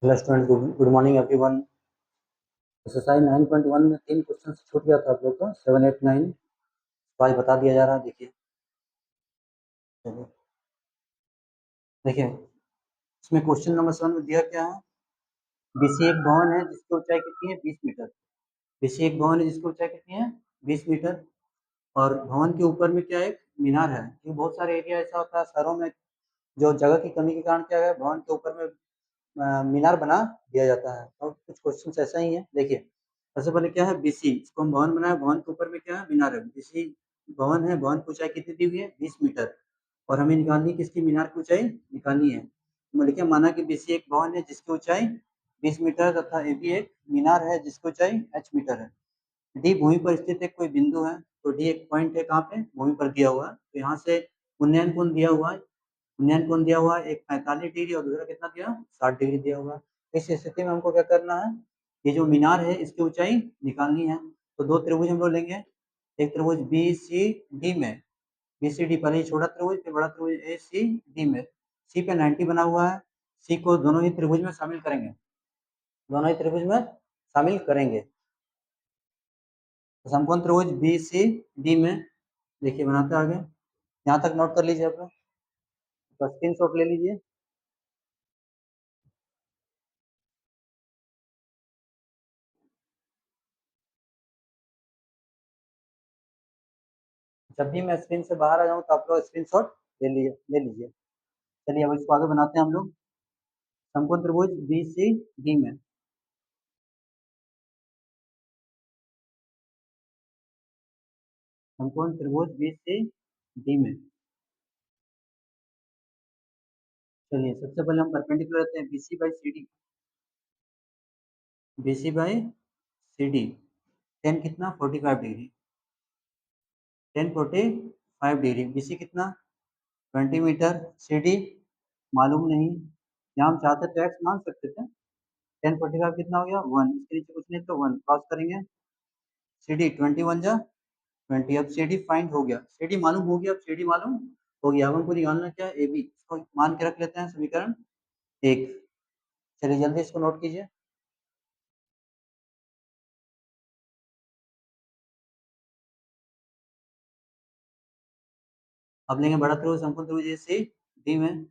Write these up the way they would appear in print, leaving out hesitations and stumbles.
Hello student, good morning everyone. Exercise 9.1 में 3 question छूट गया था आप लोग का, 7, 8, 9। तो आज बता दिया जा रहा है। देखिए चलिए, देखिए इसमें क्वेश्चन नंबर 7 में दिया क्या है। बीसी एक भवन है जिसकी ऊंचाई कितनी है, 20 मीटर। बीसी एक भवन है जिसकी ऊंचाई कितनी है, 20 मीटर। और भवन के ऊपर में क्या है, एक मीनार है। क्योंकि बहुत सारे एरिया ऐसा होता है शहरों में, जो जगह की कमी के कारण क्या है, भवन के ऊपर में मीनार बना दिया जाता है। और कुछ क्वेश्चन ऐसा ही है। देखिए सबसे पहले क्या है, बीसी, इसको हम भवन बनाए, भवन के ऊपर में क्या है, मीनार है। बीसी भवन है, भवन की ऊंचाई कितनी दी हुई है, 20 मीटर। और हमें निकालनी किसकी, मीनार की ऊंचाई निकालनी है। तो लिखिए, माना कि बीसी एक भवन है जिसकी ऊंचाई 20 मीटर तथा ए बी एक मीनार है जिसकी ऊंचाई h मीटर है। डी भूमि पर स्थित एक कोई बिंदु है। तो डी एक पॉइंट है, कहाँ पे, भूमि पर दिया हुआ है। तो यहाँ से उन्नयन कोण दिया हुआ है। उन्नयन कोण दिया हुआ है, एक 45 डिग्री और दूसरा कितना दिया, 60 डिग्री दिया हुआ है। इस स्थिति में हमको क्या करना है, ये जो मीनार है इसकी ऊंचाई निकालनी है। तो दो त्रिभुज हम लोग लेंगे। एक त्रिभुज बी सी डी में, बी सी डी, पहले ये छोटा त्रिभुज फिर बड़ा त्रिभुज ए सी डी में। सी पे 90 बना हुआ है। सी को दोनों ही त्रिभुज में शामिल करेंगे, दोनों ही त्रिभुज में शामिल करेंगे। तो समकोण त्रिभुज बी सी डी में, देखिए बनाते हैं आगे। यहाँ तक नोट कर लीजिए आप लोग, तो स्क्रीन शॉट ले लीजिए। जब भी मैं स्क्रीन से बाहर आ जाऊँ तो आप लोग स्क्रीन शॉट ले लीजिए। चलिए अब इसको आगे बनाते हैं हम लोग। समकोण त्रिभुज बी सी डी में, समकोण त्रिभुज बी सी डी में। चलिए सबसे पहले हम परपेंडिकुलर लेते हैं, B C by C D. B C by C D, tan कितना, 45 degree. Tan 45 degree. B C कितना, 20 मीटर। सी डी मालूम नहीं, यहाँ हम चाहते तो एक्स मान सकते थे। 10 45 कितना हो गया, 1। इसके नीचे कुछ नहीं तो 1 क्रॉस करेंगे। सी डी 21 जा 20। अब सी डी फाइंड हो गया, सी डी मालूम हो गया। अब सी डी मालूम हो गया, अब हमको निकालना क्या है, ए बी। इसको मान के रख लेते हैं, समीकरण 1। चलिए जल्दी इसको नोट कीजिए। अब लेंगे बड़ा त्रिभुज, समकोण त्रिभुज ए सी डी में।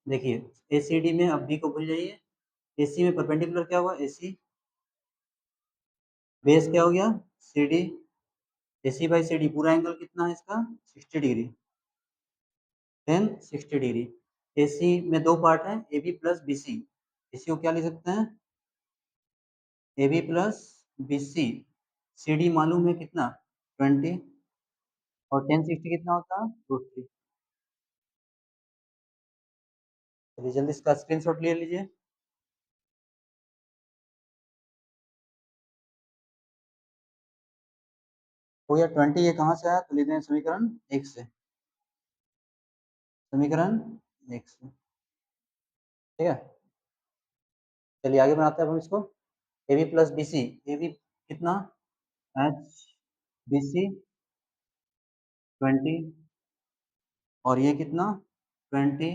देखिए ए सी डी में, अब बी को भूल जाइए। ए सी में परपेंडिकुलर क्या हुआ, ए सी। बेस क्या हो गया, C D. A C by C D, पूरा एंगल कितना है इसका, 60 degree. Tan 60 degree. A C में दो पार्ट है, A B plus B C. इसी को क्या लिख सकते हैं, A B plus B C. C D मालूम है कितना, 20। और टेन 60 कितना होता है, √3। चलिए जल्दी इसका स्क्रीनशॉट ले लीजिए। हो गया 20। ये कहाँ से आया, तो लेते हैं समीकरण 1 से। समीकरण 1 से, ठीक है। चलिए आगे बनाते हैं अब हम इसको। A B plus B C, A B कितना, एच बी सी 20। और ये कितना, 20।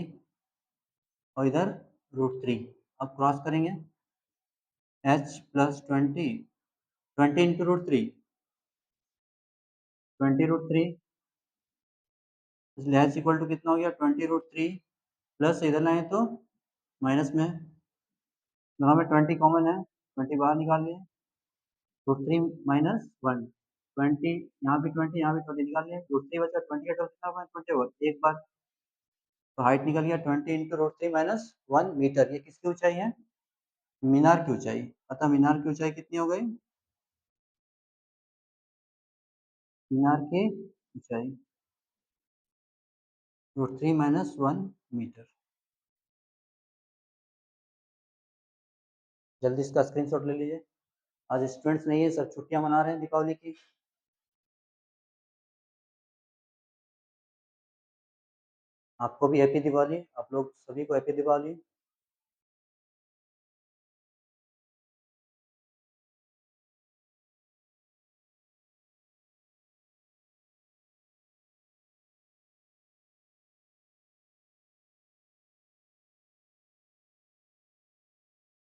और इधर √3। अब क्रॉस करेंगे, एच प्लस 20, 20 × √3, 20 √3। इसलिए एच इक्वल टू कितना हो गया, 20 √3। प्लस इधर लाए तो माइनस में, दोनों में 20 कॉमन है, 20 बाहर निकाल लिए। √3 माइनस 1, 20 यहाँ भी 20, यहाँ भी 20 निकाल लिए। √3 बचा, 20 का टोटल कितना हुआ, 21। एक बार तो हाइट निकल गया 20 × √3 माइनस 1 मीटर। ये किसकी ऊंचाई है, मीनार की ऊंचाई। अतः मीनार की ऊंचाई कितनी हो गई, मीनार की ऊंचाई √3 माइनस 1 मीटर। जल्दी इसका स्क्रीनशॉट ले लीजिए। आज स्टूडेंट्स नहीं है, सब छुट्टियां मना रहे हैं दीपावली की। आपको भी हैप्पी दिवाली, आप लोग सभी को हैप्पी दिवाली।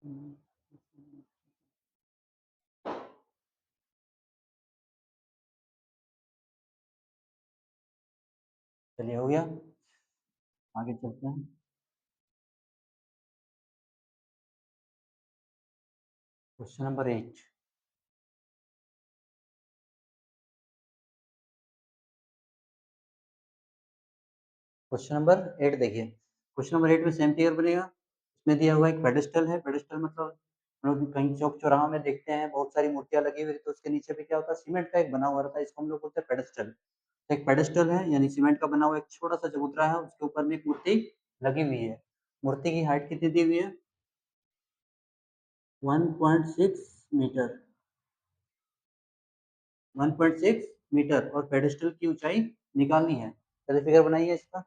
चलिए हो गया, आगे चलते हैं। Question number 8। क्वेश्चन नंबर 8 देखिए। क्वेश्चन नंबर 8 में सेम फिगर बनेगा। इसमें दिया हुआ एक पेडेस्टल है। पेडेस्टल मतलब हम लोग कहीं चौक चौराहा में देखते हैं बहुत सारी मूर्तियां लगी हुई, तो उसके नीचे पे क्या होता है, सीमेंट का एक बना हुआ रहता है, इसको हम लोग बोलते हैं पेडेस्टल। एक पेडेस्टल है यानी सीमेंट का बना हुआ एक छोटा सा चबूतरा है, उसके ऊपर में एक मूर्ति लगी हुई है। मूर्ति की हाइट कितनी दी हुई है? 1.6 मीटर। 1.6 मीटर और पेडेस्टल की ऊंचाई निकालनी है। चलिए फिगर बनाइए इसका।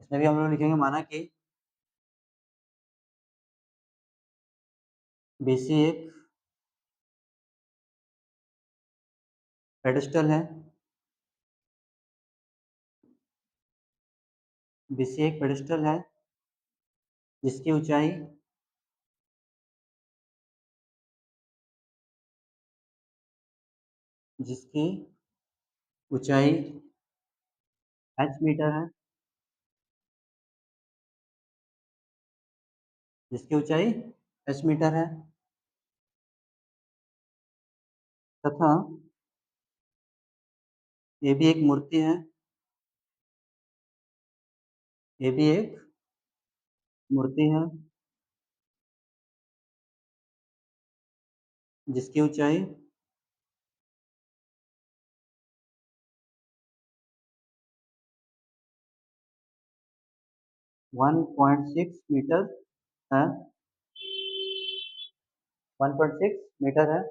इसमें भी हम लोग लिखेंगे, माना कि BC एक पेडेस्टल है। BC एक पेडेस्टल है जिसकी ऊंचाई जिसकी ऊंचाई h मीटर है। जिसकी ऊंचाई h मीटर है तथा ये भी एक मूर्ति है। ये भी एक मूर्ति है जिसकी ऊंचाई 1.6 मीटर है। 1.6 मीटर है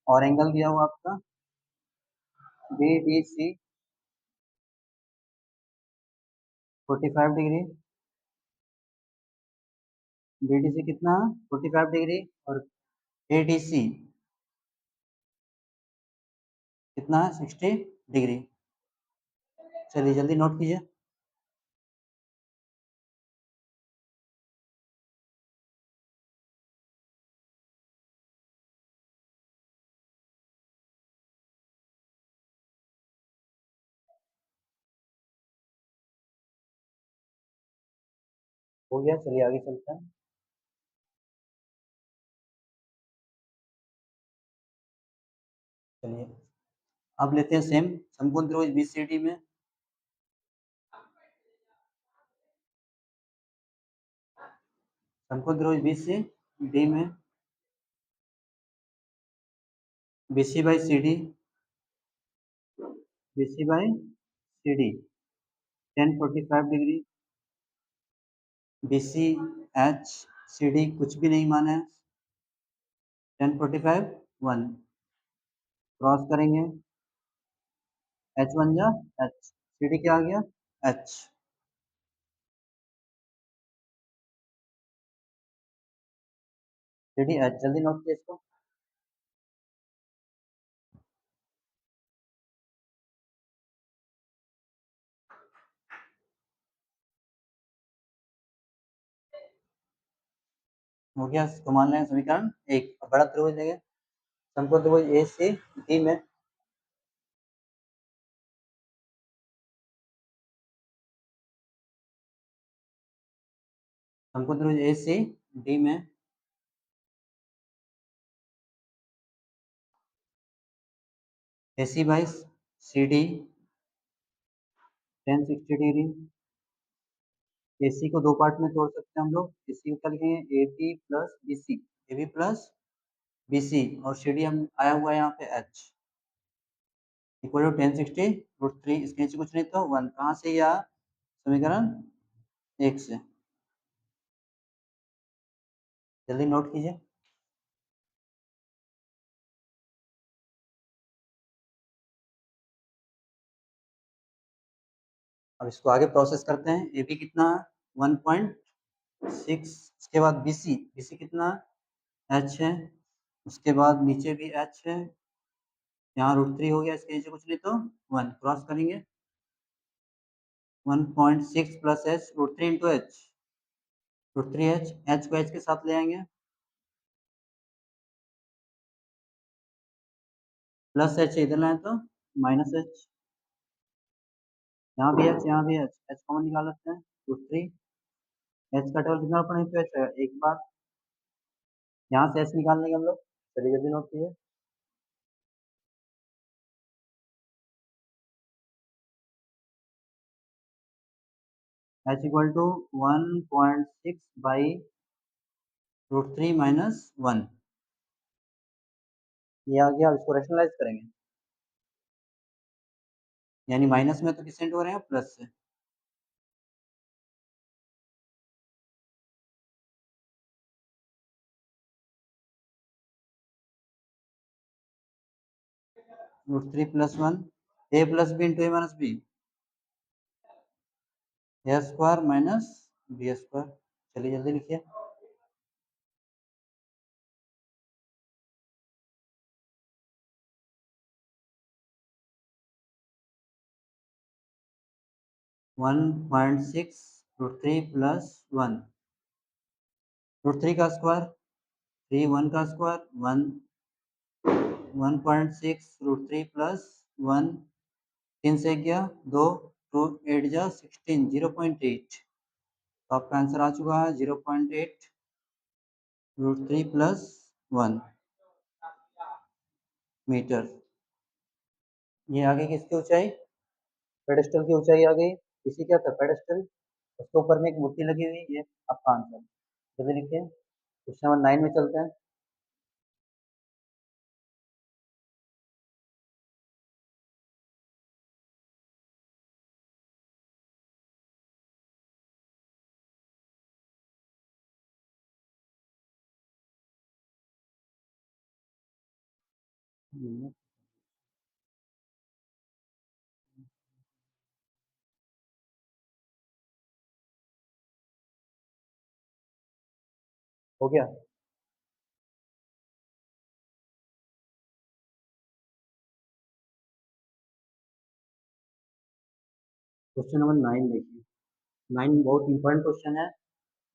और एंगल दिया हुआ आपका BDC 45 डिग्री। BDC कितना? 45 डिग्री। और ADC कितना है? 60 डिग्री। चलिए जल्दी नोट कीजिए। हो गया, चलिए आगे चलते हैं। चलिए अब लेते हैं सेम समकोण त्रिभुज BCD में। समकोण त्रिभुज BCD में BC by CD, BC by CD 1045 degree. BC H CD कुछ भी नहीं माना है। 1045 1 क्रॉस करेंगे। H बन जा H, CD क्या आ गया? H। CD H, जल्दी नोट कीजिए इसको। हो गया, इसको मान लें समीकरण एक। बड़ा त्रिभुज लेंगे, समकोण त्रिभुज ACD में समकोण त्रिभुज ACD में AC by CD 1060 degree. AC को दो पार्ट में तोड़ सकते हैं हम लोग। AC को क्या लिखेंगे? AB plus BC, AB plus BC और CD हम आया हुआ है यहाँ पे H इक्वल टू 1060 √3। इसके नीचे कुछ नहीं तो 1। कहाँ से या समीकरण एक से। जल्दी नोट कीजिए। अब इसको आगे प्रोसेस करते हैं। AB कितना? 1.6। उसके बाद BC, BC कितना? H है। उसके बाद नीचे भी H है यहाँ √3 हो गया, इसके नीचे कुछ नहीं तो 1 क्रॉस करेंगे, 1.6 plus H √3 into H, √3 H को एच के साथ ले आएंगे, प्लस एच इधर लाए तो माइनस एच, यहाँ भी एच, यहाँ भी एच, एच कॉमन निकाल लेते हैं, √3 एच का टेबल कितना पड़ा इंटू एच है एक बार, यहाँ से एच निकाल लेंगे हम लोग, चलिए जल्दी नोट कीजिए, H equal to 1.6 by √3 minus 1, ये आ गया। अब इसको रैशनलाइज करेंगे, यानी माइनस में तो किससे इंटू हो रहे हैं, प्लस से, √3 प्लस 1, ए प्लस बी इंटू ए माइनस बी, ए स्क्वायर माइनस बी स्क्वायर, चलिए जल्दी लिखिए, 1.6 √3 प्लस 1, √3 का स्क्वायर 3, 1 का स्क्वायर 1, 1.6 √3 प्लस 1, 3 से गया 2, 2 8 जा 16, 0.8, तो आपका आंसर आ चुका है 0.8 √3 प्लस 1 मीटर। ये आगे किसकी ऊंचाई, पेडेस्टल की ऊंचाई आ गई, इसी क्या था पेडेस्टल, उसके ऊपर में एक मूर्ति लगी हुई, ये आपका आंसर, जल्दी लिखिए, क्वेश्चन नंबर 9 में चलते हैं। हो गया, क्वेश्चन नंबर 9 देखिए, 9 बहुत इंपॉर्टेंट क्वेश्चन है।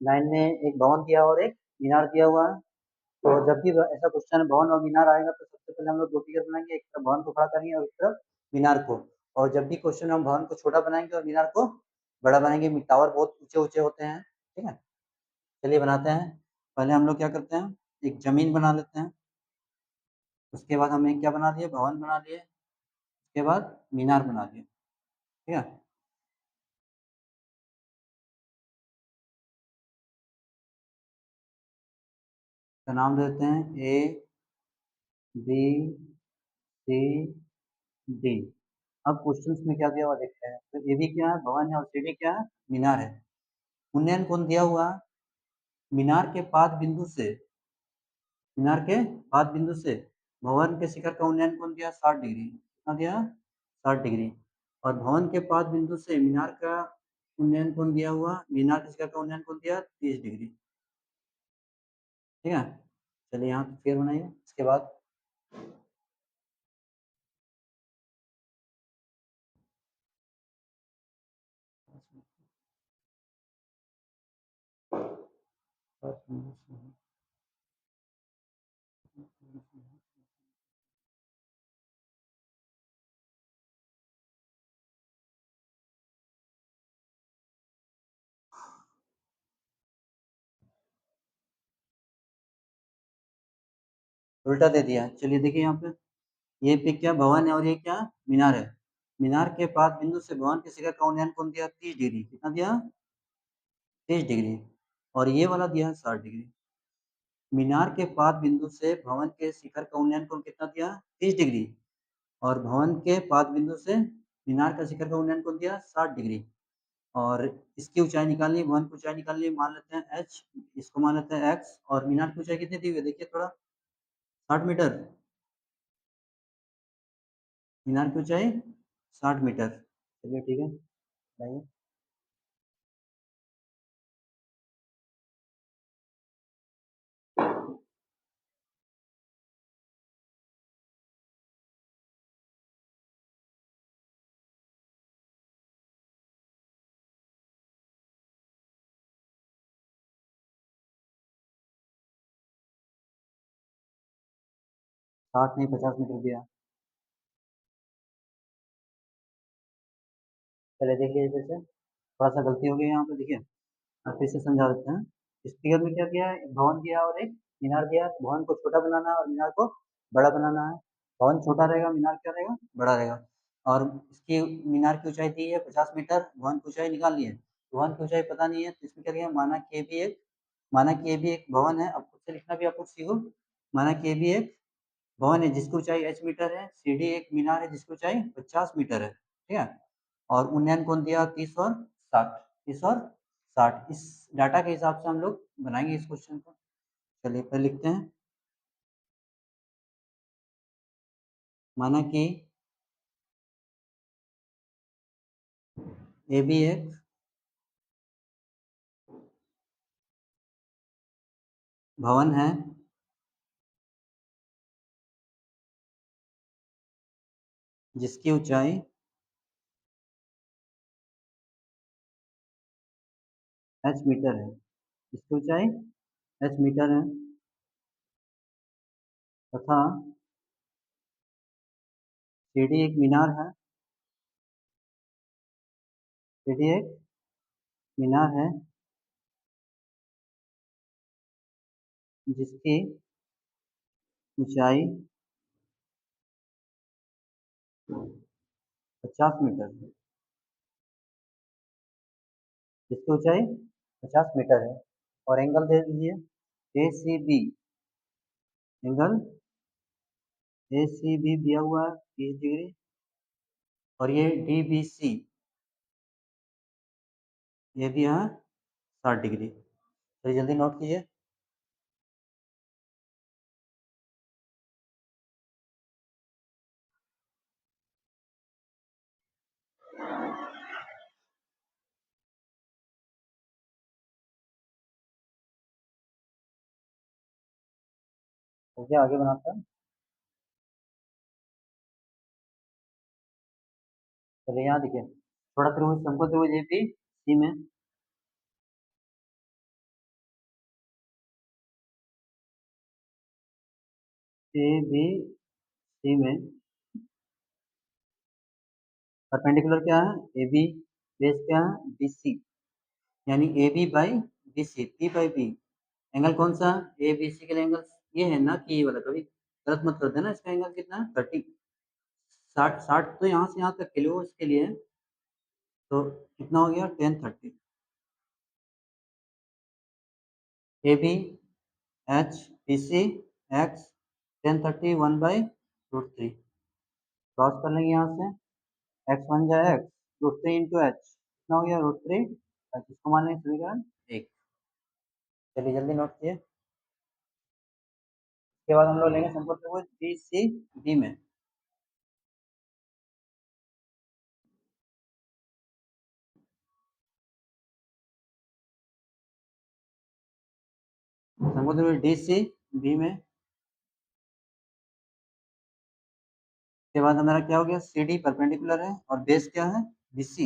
9 में एक भवन दिया और एक मीनार दिया हुआ है, तो जब भी ऐसा क्वेश्चन भवन और मीनार आएगा तो सबसे पहले हम लोग दो फिगर बनाएंगे, एक तरफ भवन को खड़ा करेंगे और एक तरफ मीनार को, और जब भी क्वेश्चन हम भवन को छोटा बनाएंगे और मीनार को बड़ा बनाएंगे, टावर बहुत ऊंचे ऊंचे होते हैं, ठीक है, चलिए बनाते हैं। पहले हम लोग क्या करते हैं, एक जमीन बना लेते हैं, उसके बाद हमें क्या बना लिए, भवन बना लिए, उसके बाद मीनार बना लिए, ठीक है। तो नाम देते हैं ए बी सी डी। अब क्वेश्चंस में क्या दिया हुआ देखते हैं, तो ए बी क्या है, भवन है, और सी डी क्या है, मीनार है। उन्नयन कोण दिया हुआ, मीनार के पाद बिंदु से, मीनार के पाद बिंदु से भवन के शिखर का उन्नयन कोण दिया 60 डिग्री, कितना दिया, 60 डिग्री, और भवन के पाद बिंदु से मीनार का उन्नयन कोण दिया हुआ, मीनार के शिखर का उन्नयन कोण दिया 30 डिग्री, ठीक है। चलिए यहाँ फिर बनाइए, इसके बाद उल्टा दे दिया, चलिए देखिए यहाँ पे, ये पे क्या भवन है और ये क्या मीनार है, मीनार के पाद बिंदु से भवन के शिखर का उन्नयन कोण दिया 30 डिग्री, कितना दिया 30 डिग्री, और ये वाला दिया है 60 डिग्री। मीनार के पाद बिंदु से भवन के शिखर का उन्नयन कोण कितना दिया 30 डिग्री, और भवन के पाद बिंदु से मीनार का शिखर का उन्नयन कोण दिया 60 डिग्री, और इसकी ऊंचाई निकालनी है, भवन की ऊंचाई निकालनी है, मान लेते हैं एच, इसको मान लेते हैं एक्स, और मीनार की ऊंचाई कितनी दी हुई है देखिए थोड़ा, 60 मीटर, मीनार की ऊंचाई 60 मीटर, चलिए ठीक है, बताइए। 60 नहीं 50 मीटर दिया। चलिए देख लीजिए फिर से, थोड़ा सा गलती हो गई यहाँ पे, देखिए अब फिर से समझा देते हैं। इस फिगर में क्या किया है, एक भवन दिया और एक मीनार दिया है। भवन को छोटा बनाना है और मीनार को बड़ा बनाना है। भवन छोटा रहेगा, मीनार क्या रहेगा, बड़ा रहेगा। और इसकी मीनार की ऊंचाई दी है 50 मीटर, भवन की ऊंचाई निकालनी है। भवन की ऊंचाई पता नहीं है तो इसमें क्या किया, माना कि ये भी एक भवन है। अब खुद से लिखना भी आप कुछ सीखो। माना कि ये भी एक भवन है जिसकी ऊंचाई h मीटर है, सीढ़ी एक मीनार है जिसकी ऊंचाई 50 मीटर है, ठीक है। और उन्नयन कोण दिया 30 और 60, 30 और 60। इस डाटा के हिसाब से हम लोग बनाएंगे इस क्वेश्चन को। चलिए पहले लिखते हैं, माना कि ए बी एक भवन है जिसकी ऊंचाई h मीटर है, जिसकी ऊंचाई h मीटर है, तथा सीढ़ी एक मीनार है, सीढ़ी एक मीनार है जिसकी ऊंचाई 50 मीटर है, जिसकी ऊंचाई 50 मीटर है। और एंगल दे दीजिए A C B, angle A C B दिया हुआ है 30 डिग्री। और ये डी बी सी, ये भी यहाँ 60 डिग्री। तो जल्दी नोट कीजिए। तो क्या आगे बनाता है, चलिए यहाँ देखिए, थोड़ा त्रिभुज समकोण त्रिभुज ए बी सी में, ए बी सी में परपेंडिकुलर क्या है, ए बी, बेस क्या है बी सी, यानी A B by B C, P by B. Angle कौन सा, ए बी सी के लिए एंगल ये है ना कि ये वाला, कभी गलत मत कर देना। इसका एंगल कितना है 30, 60 तो यहाँ से यहाँ तक के लिए वो इसके लिए है। तो कितना हो गया 10 30, A B H B C X 10 30 1/√3, cross कर लेंगे यहाँ से, एक्स वन जाए एक्स, √3 इंटू एच कितना हो गया √3, इसको मान लेंगे समीकरण एक। चलिए जल्दी नोट किए। उसके बाद हम लोग लेंगे समकोण त्रिभुज बी सी डी में। समकोण त्रिभुज डी सी बी में के बाद हमारा क्या हो गया, सी डी परपेंडिकुलर है और बेस क्या है बी सी।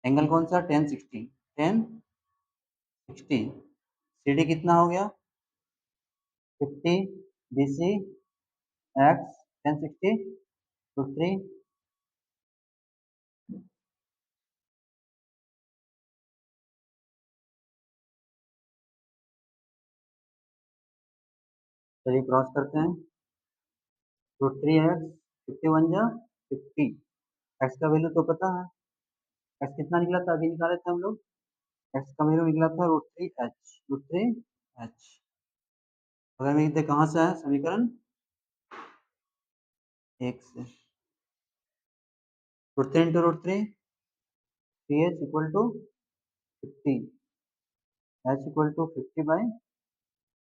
एंगल कौन सा 10 60, 10 60। सी डी कितना हो गया 50, बी सी एक्स 10 60 √3। चलिए क्रॉस करते हैं, √3 एक्स, 51 जा 50, एक्स का वैल्यू तो पता है, एक्स कितना निकला था अभी निकाले थे हम लोग, एक्स का वैल्यू निकला था √3 एच। अगर मैं देखते कहाँ से है समीकरण एक से, √3 into √3, 3h equal to 50, H equal to 50/3।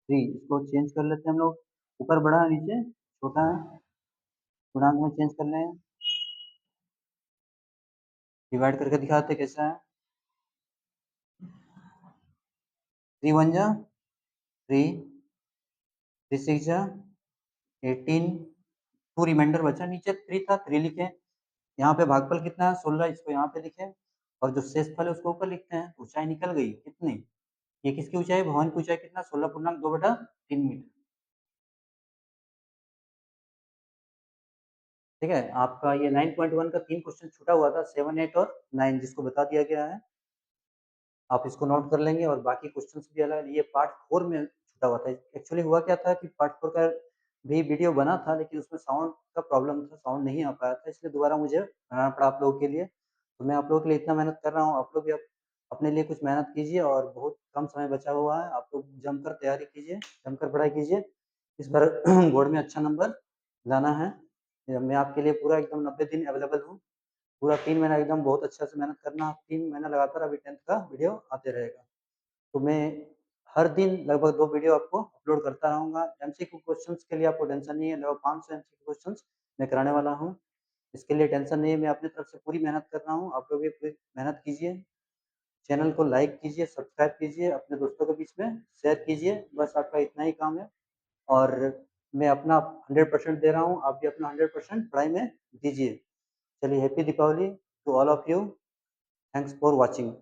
इसको चेंज कर लेते हैं हम लोग, ऊपर बड़ा है नीचे छोटा है, गुणांक में चेंज कर लें, डिवाइड करके दिखाते कैसा है। 3 1 जा 3, 3 6 जा 18, 2 रिमाइंडर बचा, नीचे 3 था 3 लिखे। यहाँ पे भागफल कितना है 16, इसको यहाँ पे लिखे, और जो शेष फल है उसको ऊपर लिखते हैं। ऊंचाई निकल गई कितनी, ये किसकी ऊंचाई, भवन की ऊंचाई कितना 16.2/3 मीटर। ठीक है, आपका ये 9.1 का 3 क्वेश्चन छूटा हुआ था, 7, 8 और 9 जिसको बता दिया गया है। आप इसको नोट कर लेंगे और बाकी क्वेश्चंस भी अलग ये पार्ट 4 में छूटा हुआ था। एक्चुअली हुआ क्या था कि पार्ट 4 का भी वीडियो बना था लेकिन उसमें साउंड का प्रॉब्लम था, साउंड नहीं आ पाया था इसलिए दोबारा मुझे बनाना पड़ा आप लोगों के लिए। तो मैं आप लोगों के लिए इतना मेहनत कर रहा हूँ, आप लोग भी अपने लिए कुछ मेहनत कीजिए और बहुत कम समय बचा हुआ है, आप लोग जमकर तैयारी कीजिए, जमकर पढ़ाई कीजिए। इस बार बोर्ड में अच्छा नंबर लाना है। मैं आपके लिए पूरा एकदम 90 दिन अवेलेबल हूँ। पूरा 3 महीना एकदम बहुत अच्छा से मेहनत करना, 3 महीना लगातार अभी 10th का वीडियो आते रहेगा। तो मैं हर दिन लगभग 2 वीडियो आपको अपलोड करता रहूँगा। एमसीक्यू क्वेश्चंस के लिए आपको टेंशन नहीं है, लगभग 500 एमसीक्यू क्वेश्चंस मैं कराने वाला हूँ। इसके लिए टेंशन नहीं है, मैं अपनी तरफ से पूरी मेहनत कर रहा हूँ, आप लोग भी पूरी मेहनत कीजिए। चैनल को लाइक कीजिए, सब्सक्राइब कीजिए, अपने दोस्तों के बीच में शेयर कीजिए, बस आपका इतना ही काम है। और मैं अपना 100% दे रहा हूँ, आप भी अपना 100% पढ़ाई में दीजिए। चलिए happy Deepawali to all of you. Thanks for watching.